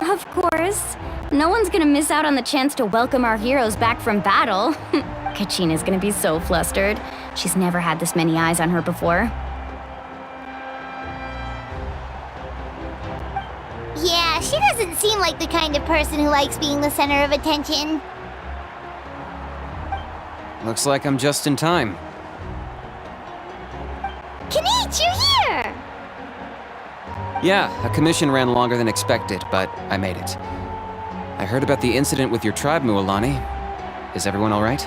Of course. No one's gonna miss out on the chance to welcome our heroes back from battle. Kachina's gonna be so flustered. She's never had this many eyes on her before. Yeah, she doesn't seem like the kind of person who likes being the center of attention. Looks like I'm just in time. Kenich, you're here! Yeah, a commission ran longer than expected, but I made it. I heard about the incident with your tribe, Mualani. Is everyone all right?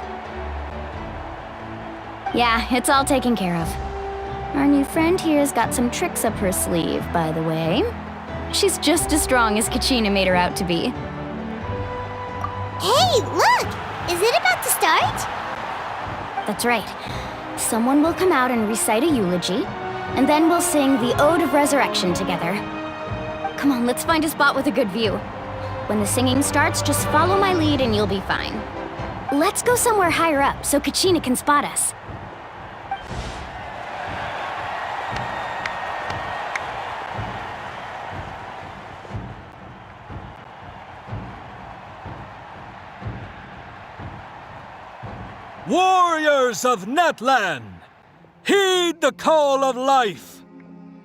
Yeah, it's all taken care of. Our new friend here's got some tricks up her sleeve, by the way. She's just as strong as Kachina made her out to be. Hey, look! Is it about to start? That's right. Someone will come out and recite a eulogy, and then we'll sing the Ode of Resurrection together. Come on, let's find a spot with a good view. When the singing starts, just follow my lead and you'll be fine. Let's go somewhere higher up so Kachina can spot us. Warriors of Natlan, heed the call of life.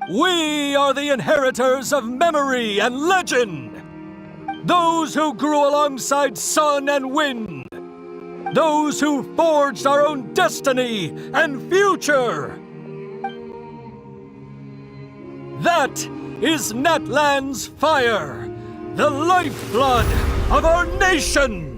We are the inheritors of memory and legend. Those who grew alongside sun and wind. Those who forged our own destiny and future. That is Natlan's fire, the lifeblood of our nation.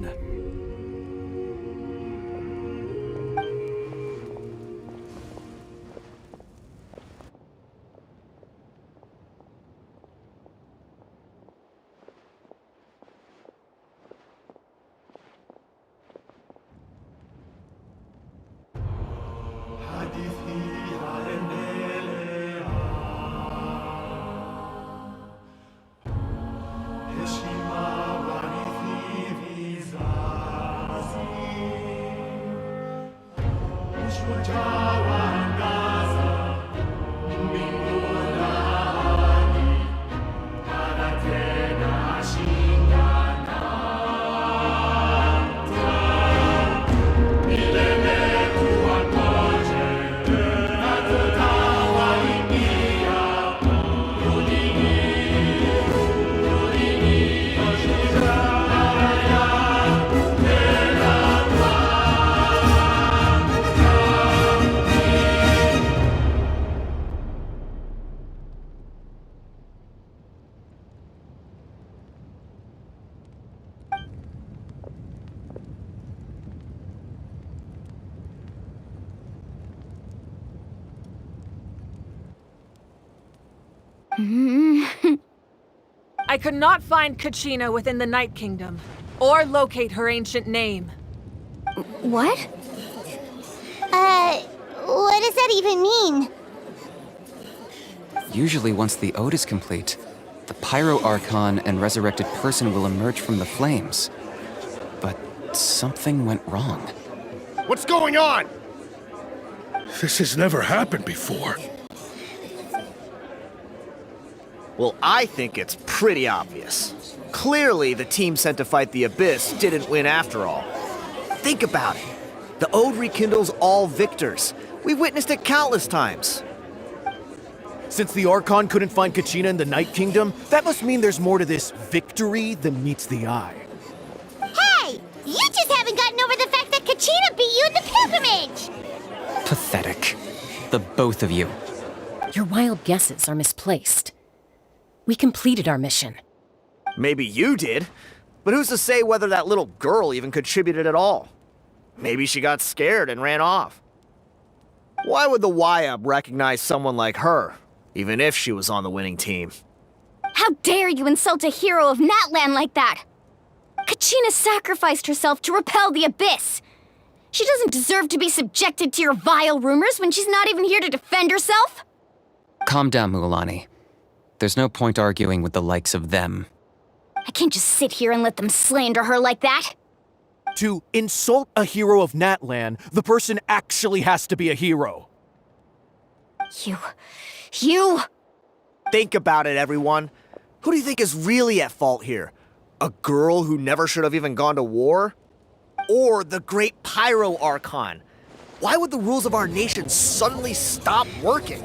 I could not find Kachina within the Night Kingdom, or locate her ancient name. What? What does that even mean? Usually once the ode is complete, the Pyro Archon and resurrected person will emerge from the flames. But something went wrong. What's going on? This has never happened before. Well, I think it's pretty obvious. Clearly, the team sent to fight the Abyss didn't win after all. Think about it. The Ode rekindles all victors. We've witnessed it countless times. Since the Archon couldn't find Kachina in the Night Kingdom, that must mean there's more to this victory than meets the eye. Hey! You just haven't gotten over the fact that Kachina beat you in the pilgrimage! Pathetic. The both of you. Your wild guesses are misplaced. We completed our mission. Maybe you did, but who's to say whether that little girl even contributed at all? Maybe she got scared and ran off. Why would the YUB recognize someone like her, even if she was on the winning team? How dare you insult a hero of Natlan like that? Kachina sacrificed herself to repel the Abyss. She doesn't deserve to be subjected to your vile rumors when she's not even here to defend herself. Calm down, Mualani. There's no point arguing with the likes of them. I can't just sit here and let them slander her like that. To insult a hero of Natlan, the person actually has to be a hero. You... Think about it, everyone. Who do you think is really at fault here? A girl who never should have even gone to war? Or the great Pyro Archon? Why would the rules of our nation suddenly stop working?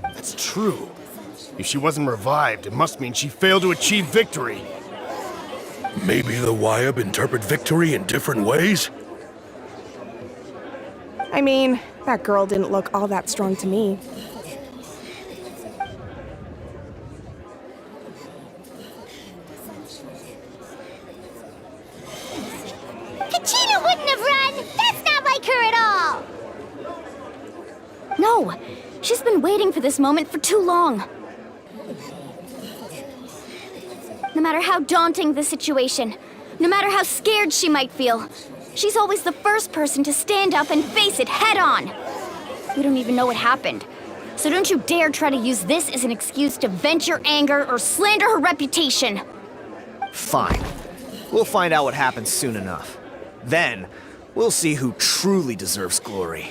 That's true. If she wasn't revived, it must mean she failed to achieve victory. Maybe the Wyab interpret victory in different ways? I mean, that girl didn't look all that strong to me. Kachina wouldn't have run! That's not like her at all! No! She's been waiting for this moment for too long. No matter how daunting the situation, no matter how scared she might feel, she's always the first person to stand up and face it head on. We don't even know what happened, so don't you dare try to use this as an excuse to vent your anger or slander her reputation. Fine. We'll find out what happens soon enough. Then, we'll see who truly deserves glory.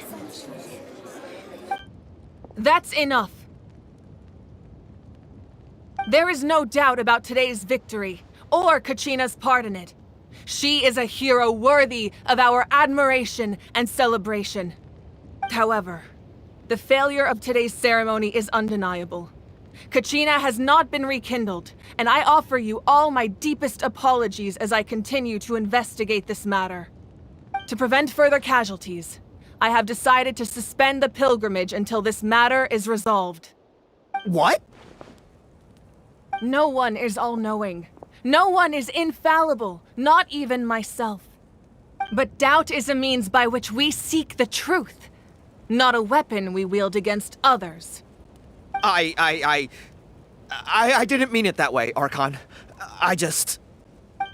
That's enough. There is no doubt about today's victory, or Kachina's part in it. She is a hero worthy of our admiration and celebration. However, the failure of today's ceremony is undeniable. Kachina has not been rekindled, and I offer you all my deepest apologies as I continue to investigate this matter. To prevent further casualties, I have decided to suspend the pilgrimage until this matter is resolved. What? No one is all-knowing. No one is infallible, not even myself. But doubt is a means by which we seek the truth, not a weapon we wield against others. I didn't mean it that way, Archon.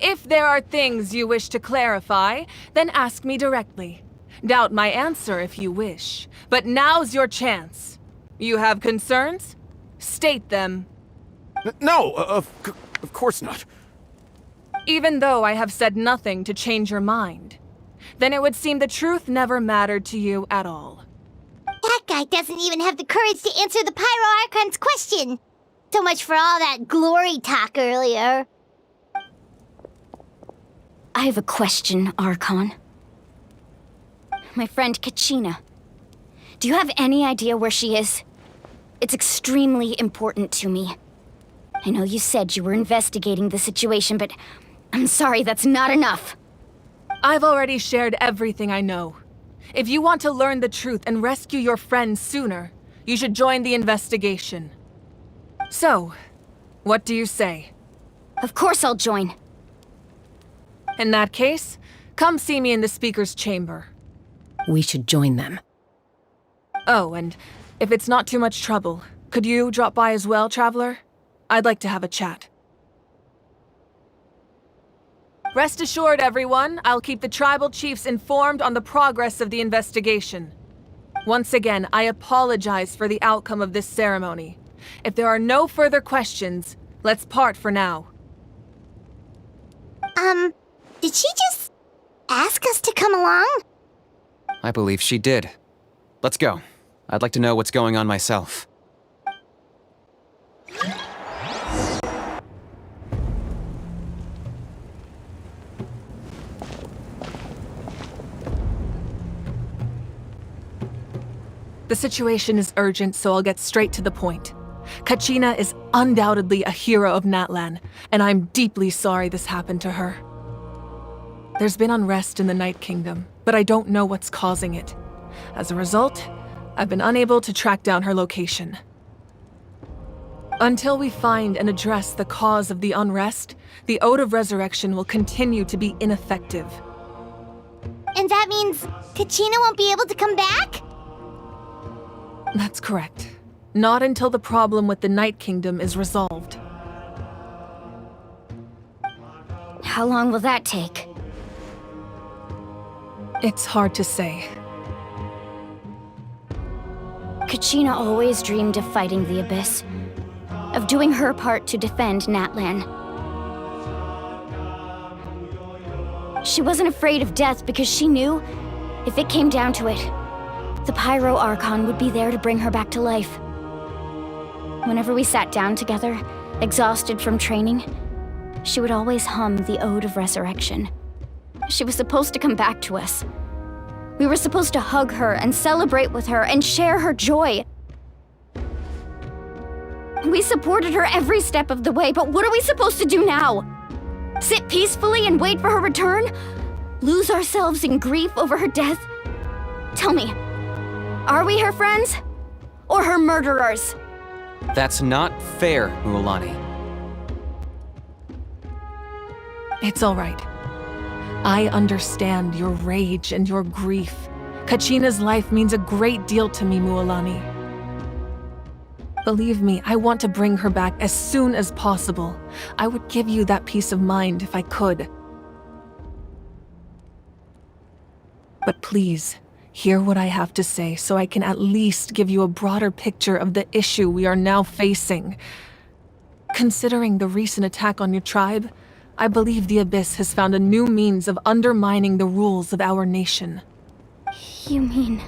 If there are things you wish to clarify, then ask me directly. Doubt my answer if you wish, but now's your chance. You have concerns? State them. No, of course not. Even though I have said nothing to change your mind, then it would seem the truth never mattered to you at all. That guy doesn't even have the courage to answer the Pyro Archon's question. So much for all that glory talk earlier. I have a question, Archon. My friend Kachina. Do you have any idea where she is? It's extremely important to me. I know you said you were investigating the situation, but I'm sorry, that's not enough. I've already shared everything I know. If you want to learn the truth and rescue your friend sooner, you should join the investigation. So, what do you say? Of course I'll join. In that case, come see me in the speaker's chamber. We should join them. Oh, and if it's not too much trouble, could you drop by as well, Traveler? I'd like to have a chat. Rest assured, everyone, I'll keep the tribal chiefs informed on the progress of the investigation. Once again, I apologize for the outcome of this ceremony. If there are no further questions, let's part for now. Did she just ask us to come along? I believe she did. Let's go. I'd like to know what's going on myself. The situation is urgent, so I'll get straight to the point. Kachina is undoubtedly a hero of Natlan, and I'm deeply sorry this happened to her. There's been unrest in the Night Kingdom, but I don't know what's causing it. As a result, I've been unable to track down her location. Until we find and address the cause of the unrest, the Ode of Resurrection will continue to be ineffective. And that means Kachina won't be able to come back? That's correct. Not until the problem with the Night Kingdom is resolved. How long will that take? It's hard to say. Kachina always dreamed of fighting the Abyss, of doing her part to defend Natlan. She wasn't afraid of death because she knew, if it came down to it, the Pyro Archon would be there to bring her back to life. Whenever we sat down together, exhausted from training, she would always hum the Ode of Resurrection. She was supposed to come back to us. We were supposed to hug her and celebrate with her and share her joy. We supported her every step of the way, but what are we supposed to do now? Sit peacefully and wait for her return? Lose ourselves in grief over her death? Tell me, are we her friends? Or her murderers? That's not fair, Mualani. It's all right. I understand your rage and your grief. Kachina's life means a great deal to me, Mualani. Believe me, I want to bring her back as soon as possible. I would give you that peace of mind if I could. But please, hear what I have to say so I can at least give you a broader picture of the issue we are now facing. Considering the recent attack on your tribe, I believe the Abyss has found a new means of undermining the rules of our nation. You mean...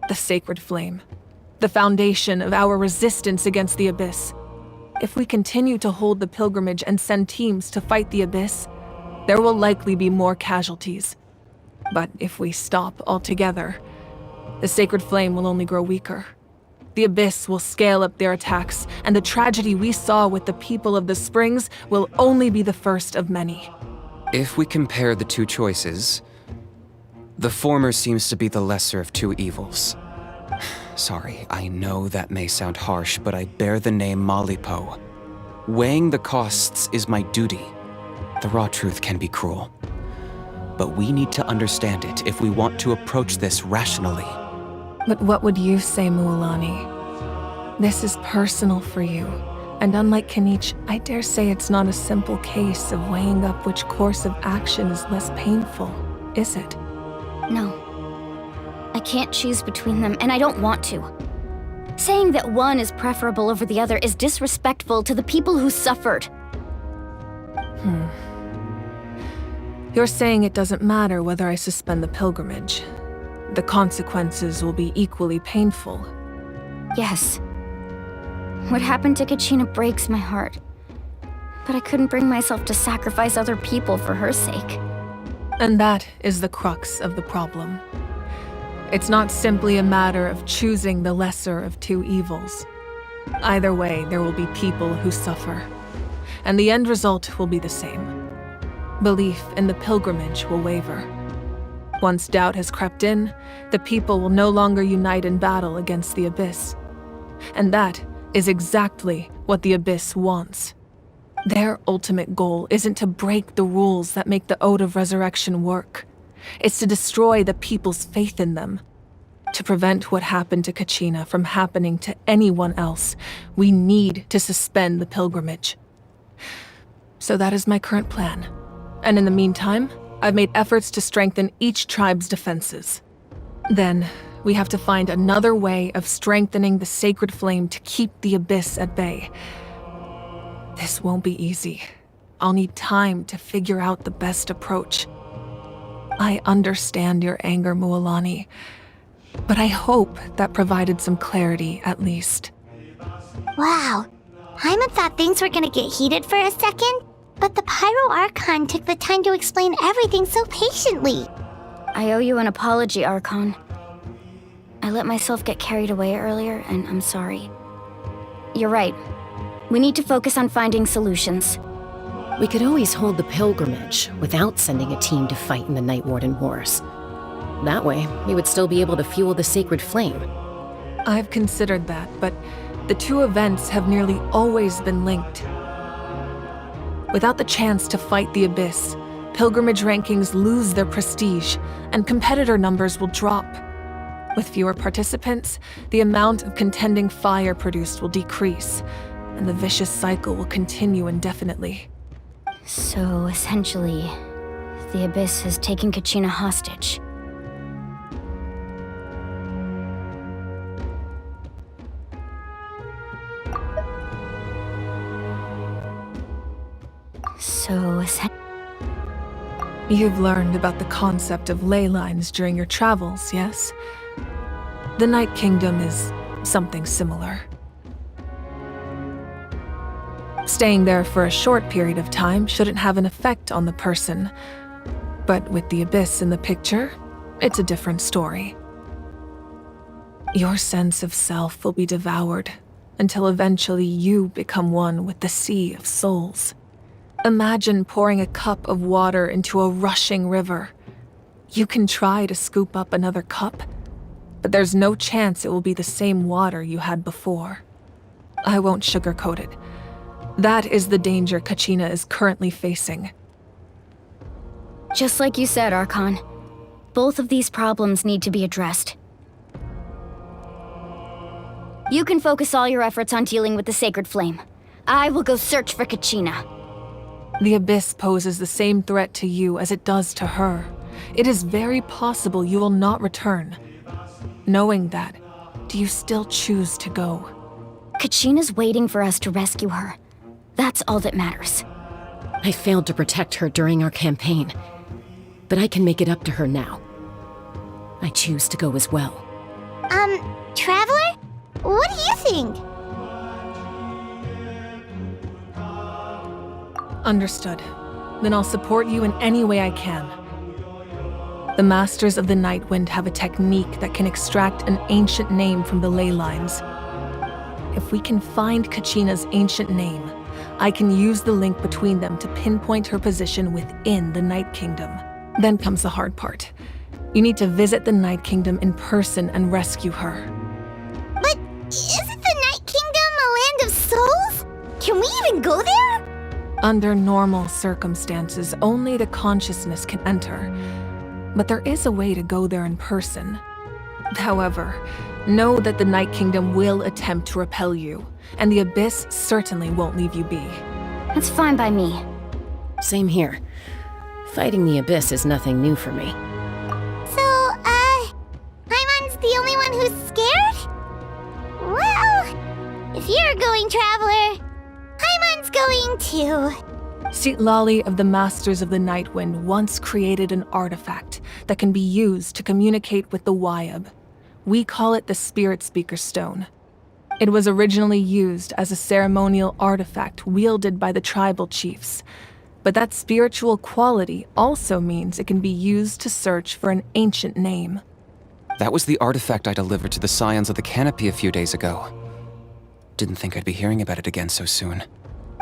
The Sacred Flame. The foundation of our resistance against the Abyss. If we continue to hold the pilgrimage and send teams to fight the Abyss, there will likely be more casualties. But if we stop altogether, the Sacred Flame will only grow weaker. The Abyss will scale up their attacks, and the tragedy we saw with the people of the Springs will only be the first of many. If we compare the two choices, the former seems to be the lesser of two evils. Sorry, I know that may sound harsh, but I bear the name Malipo. Weighing the costs is my duty. The raw truth can be cruel. But we need to understand it if we want to approach this rationally. But what would you say, Mualani? This is personal for you. And unlike Kanich, I dare say it's not a simple case of weighing up which course of action is less painful, is it? No. I can't choose between them, and I don't want to. Saying that one is preferable over the other is disrespectful to the people who suffered. You're saying it doesn't matter whether I suspend the pilgrimage. The consequences will be equally painful. Yes. What happened to Kachina breaks my heart. But I couldn't bring myself to sacrifice other people for her sake. And that is the crux of the problem. It's not simply a matter of choosing the lesser of two evils. Either way, there will be people who suffer. And the end result will be the same. Belief in the pilgrimage will waver. Once doubt has crept in, the people will no longer unite in battle against the Abyss. And that is exactly what the Abyss wants. Their ultimate goal isn't to break the rules that make the Ode of Resurrection work. It's to destroy the people's faith in them. To prevent what happened to Kachina from happening to anyone else, we need to suspend the pilgrimage. So that is my current plan. And in the meantime, I've made efforts to strengthen each tribe's defenses. Then, we have to find another way of strengthening the Sacred Flame to keep the Abyss at bay. This won't be easy. I'll need time to figure out the best approach. I understand your anger, Mualani, but I hope that provided some clarity at least. Wow. Hyman thought things were gonna get heated for a second, but the Pyro Archon took the time to explain everything so patiently. I owe you an apology, Archon. I let myself get carried away earlier, and I'm sorry. You're right. We need to focus on finding solutions. We could always hold the pilgrimage without sending a team to fight in the Night Warden Wars. That way, we would still be able to fuel the Sacred Flame. I've considered that, but the two events have nearly always been linked. Without the chance to fight the Abyss, pilgrimage rankings lose their prestige, and competitor numbers will drop. With fewer participants, the amount of contending fire produced will decrease, and the vicious cycle will continue indefinitely. So, essentially, the Abyss has taken Kachina hostage. You've learned about the concept of ley lines during your travels, yes? The Night Kingdom is something similar. Staying there for a short period of time shouldn't have an effect on the person. But with the Abyss in the picture, it's a different story. Your sense of self will be devoured until eventually you become one with the sea of souls. Imagine pouring a cup of water into a rushing river. You can try to scoop up another cup, but there's no chance it will be the same water you had before. I won't sugarcoat it. That is the danger Kachina is currently facing. Just like you said, Archon. Both of these problems need to be addressed. You can focus all your efforts on dealing with the Sacred Flame. I will go search for Kachina. The Abyss poses the same threat to you as it does to her. It is very possible you will not return. Knowing that, do you still choose to go? Kachina's waiting for us to rescue her. That's all that matters. I failed to protect her during our campaign, but I can make it up to her now. I choose to go as well. Traveler? What do you think? Understood. Then I'll support you in any way I can. The Masters of the Nightwind have a technique that can extract an ancient name from the ley lines. If we can find Kachina's ancient name, I can use the link between them to pinpoint her position within the Night Kingdom. Then comes the hard part. You need to visit the Night Kingdom in person and rescue her. But isn't the Night Kingdom a land of souls? Can we even go there? Under normal circumstances, only the consciousness can enter. But there is a way to go there in person. However, know that the Night Kingdom will attempt to repel you, and the Abyss certainly won't leave you be. That's fine by me. Same here. Fighting the Abyss is nothing new for me. So, Paimon's the only one who's scared? Well, if you're going, Traveler, Paimon's going too. Sitlali of the Masters of the Nightwind once created an artifact that can be used to communicate with the Wyab. We call it the Spirit Speaker Stone. It was originally used as a ceremonial artifact wielded by the tribal chiefs, but that spiritual quality also means it can be used to search for an ancient name. That was the artifact I delivered to the Scions of the Canopy a few days ago. Didn't think I'd be hearing about it again so soon.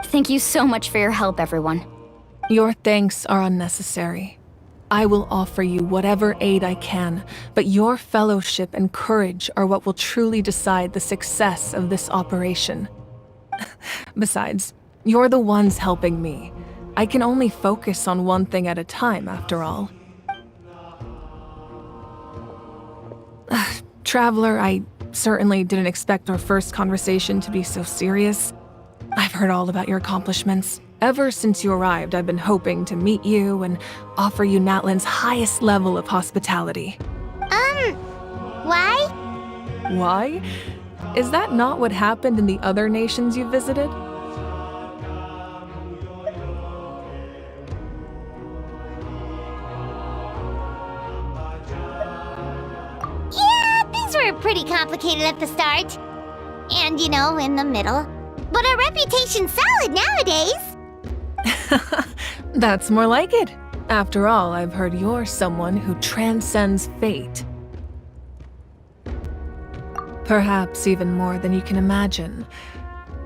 Thank you so much for your help, everyone. Your thanks are unnecessary. I will offer you whatever aid I can, but your fellowship and courage are what will truly decide the success of this operation. Besides, you're the ones helping me. I can only focus on one thing at a time, after all. Traveler, I certainly didn't expect our first conversation to be so serious. I've heard all about your accomplishments. Ever since you arrived, I've been hoping to meet you and offer you Natlan's highest level of hospitality. Why? Why? Is that not what happened in the other nations you visited? Yeah, things were pretty complicated at the start. And, in the middle. But our reputation's solid nowadays. That's more like it. After all, I've heard you're someone who transcends fate. Perhaps even more than you can imagine.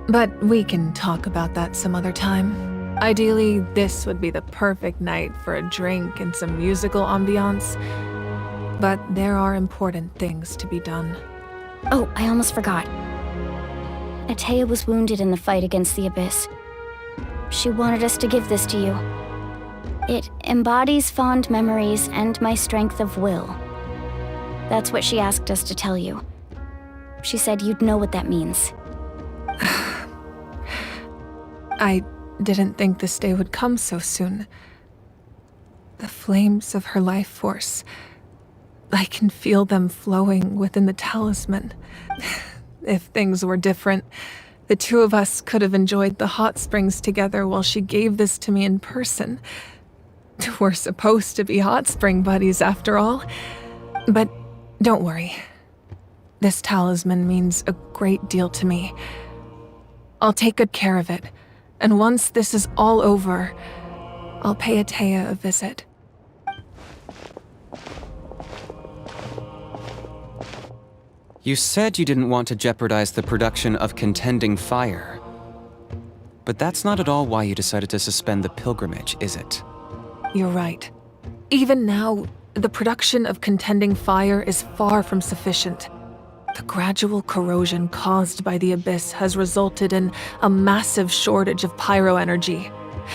But we can talk about that some other time. Ideally, this would be the perfect night for a drink and some musical ambiance. But there are important things to be done. Oh, I almost forgot. Atea was wounded in the fight against the Abyss. She wanted us to give this to you. It embodies fond memories and my strength of will. That's what she asked us to tell you. She said you'd know what that means. I didn't think this day would come so soon. The flames of her life force. I can feel them flowing within the talisman. If things were different, the two of us could have enjoyed the hot springs together while she gave this to me in person. We're supposed to be hot spring buddies after all. But don't worry. This talisman means a great deal to me. I'll take good care of it, and once this is all over, I'll pay Atea a visit. You said you didn't want to jeopardize the production of contending fire. But that's not at all why you decided to suspend the pilgrimage, is it? You're right. Even now, the production of contending fire is far from sufficient. The gradual corrosion caused by the Abyss has resulted in a massive shortage of pyro energy,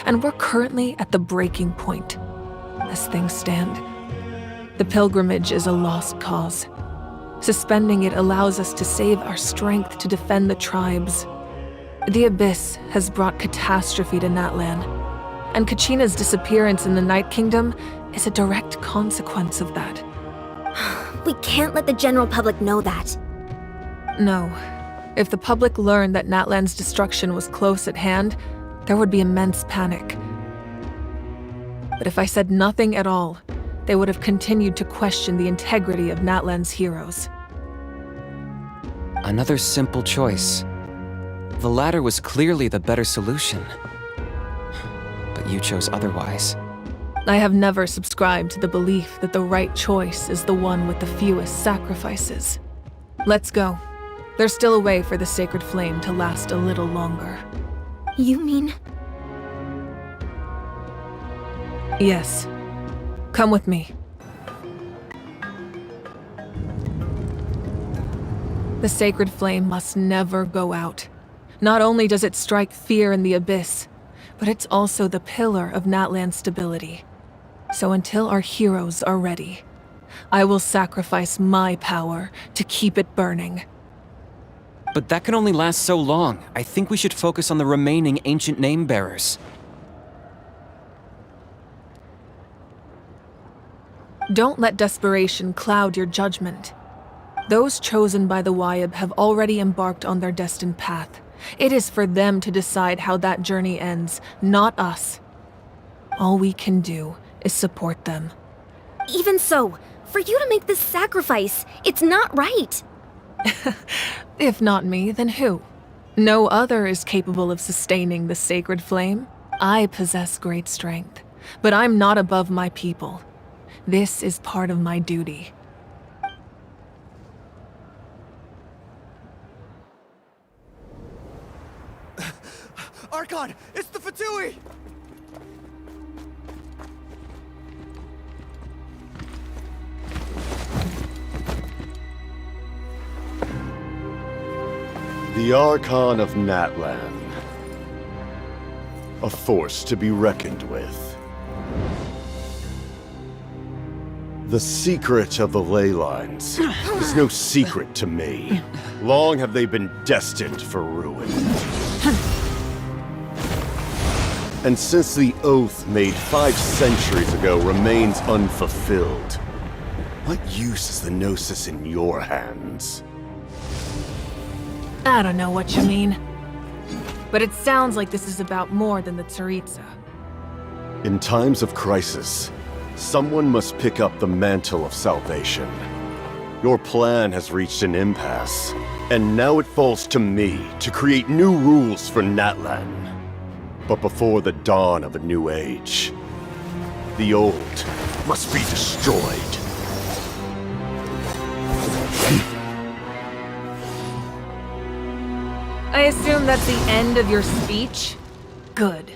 and we're currently at the breaking point. As things stand, the pilgrimage is a lost cause. Suspending it allows us to save our strength to defend the tribes. The Abyss has brought catastrophe to Natlan, and Kachina's disappearance in the Night Kingdom is a direct consequence of that. We can't let the general public know that. No. If the public learned that Natlan's destruction was close at hand, there would be immense panic. But if I said nothing at all, they would have continued to question the integrity of Natlan's heroes. Another simple choice. The latter was clearly the better solution. But you chose otherwise. I have never subscribed to the belief that the right choice is the one with the fewest sacrifices. Let's go. There's still a way for the sacred flame to last a little longer. You mean? Yes. Come with me. The sacred flame must never go out. Not only does it strike fear in the Abyss, but it's also the pillar of Natlan's stability. So until our heroes are ready, I will sacrifice my power to keep it burning. But that can only last so long. I think we should focus on the remaining ancient name-bearers. Don't let desperation cloud your judgment. Those chosen by the Wayab have already embarked on their destined path. It is for them to decide how that journey ends, not us. All we can do is support them. Even so, for you to make this sacrifice, it's not right. If not me, then who? No other is capable of sustaining the sacred flame. I possess great strength, but I'm not above my people. This is part of my duty. Archon, it's the Fatui! The Archon of Natlan. A force to be reckoned with. The secret of the ley lines is no secret to me. Long have they been destined for ruin. And since the oath made 5 centuries ago remains unfulfilled, what use is the Gnosis in your hands? I don't know what you mean. But it sounds like this is about more than the Tsaritsa. In times of crisis, someone must pick up the mantle of salvation. Your plan has reached an impasse, and now it falls to me to create new rules for Natlan. But before the dawn of a new age, the old must be destroyed. I assume that's the end of your speech? Good.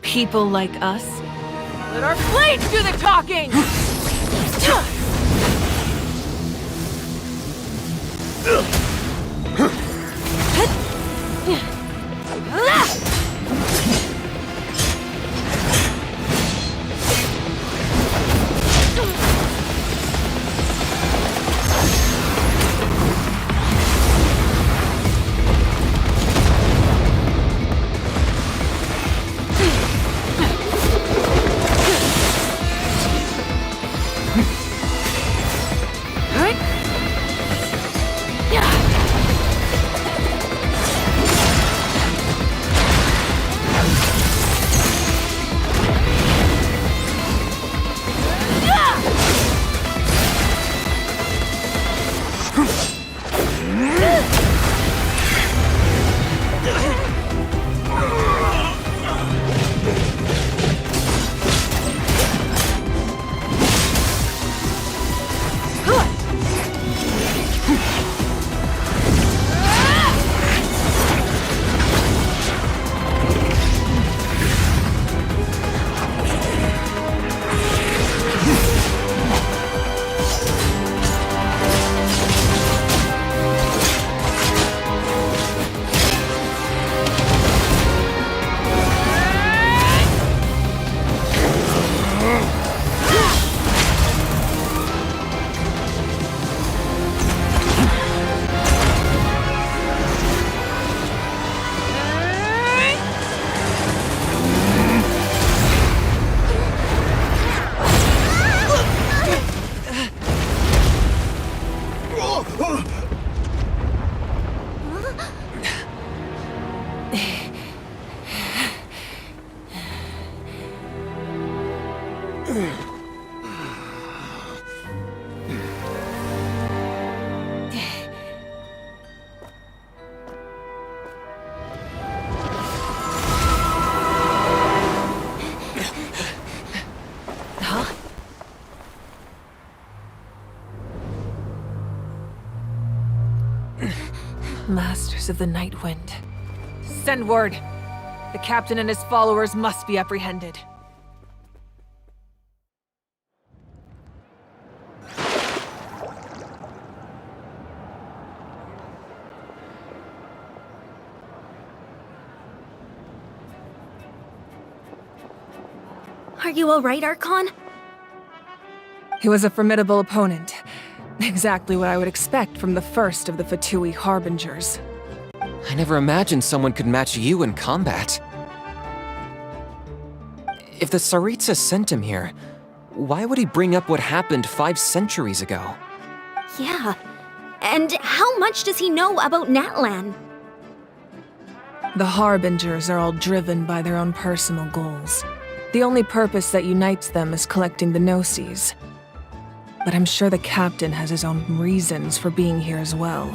People like us. Let our blades do the talking! Masters of the Night Wind. Send word. The captain and his followers must be apprehended. Are you alright, Archon? He was a formidable opponent. Exactly what I would expect from the first of the Fatui Harbingers. I never imagined someone could match you in combat. If the Tsaritsa sent him here, why would he bring up what happened 5 centuries ago? Yeah. And how much does he know about Natlan? The Harbingers are all driven by their own personal goals. The only purpose that unites them is collecting the Gnosis. But I'm sure the captain has his own reasons for being here as well.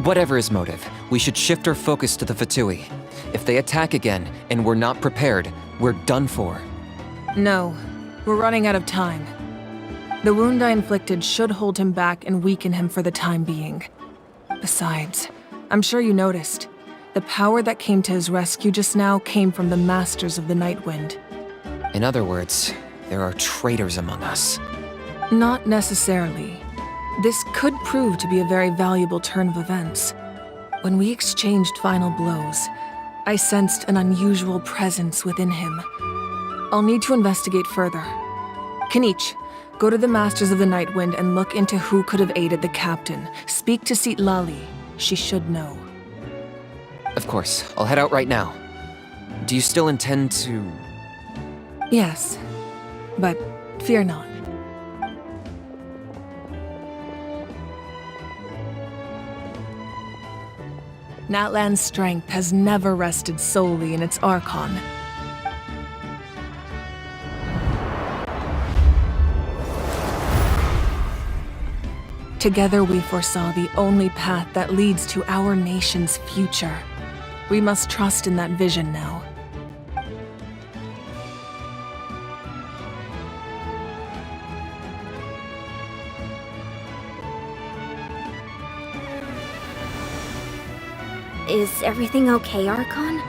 Whatever his motive, we should shift our focus to the Fatui. If they attack again, and we're not prepared, we're done for. No, we're running out of time. The wound I inflicted should hold him back and weaken him for the time being. Besides, I'm sure you noticed, the power that came to his rescue just now came from the Masters of the Night Wind. In other words, there are traitors among us. Not necessarily. This could prove to be a very valuable turn of events. When we exchanged final blows, I sensed an unusual presence within him. I'll need to investigate further. Kanich, go to the Masters of the Night Wind and look into who could have aided the captain. Speak to Sitlali. She should know. Of course, I'll head out right now. Do you still intend to... Yes, but fear not. Natlan's strength has never rested solely in its Archon. Together we foresaw the only path that leads to our nation's future. We must trust in that vision now. Is everything okay, Archon?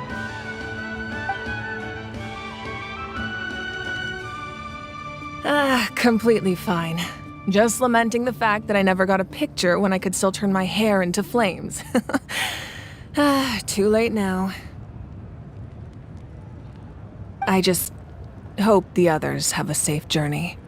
Completely fine. Just lamenting the fact that I never got a picture when I could still turn my hair into flames. Too late now. I just hope the others have a safe journey.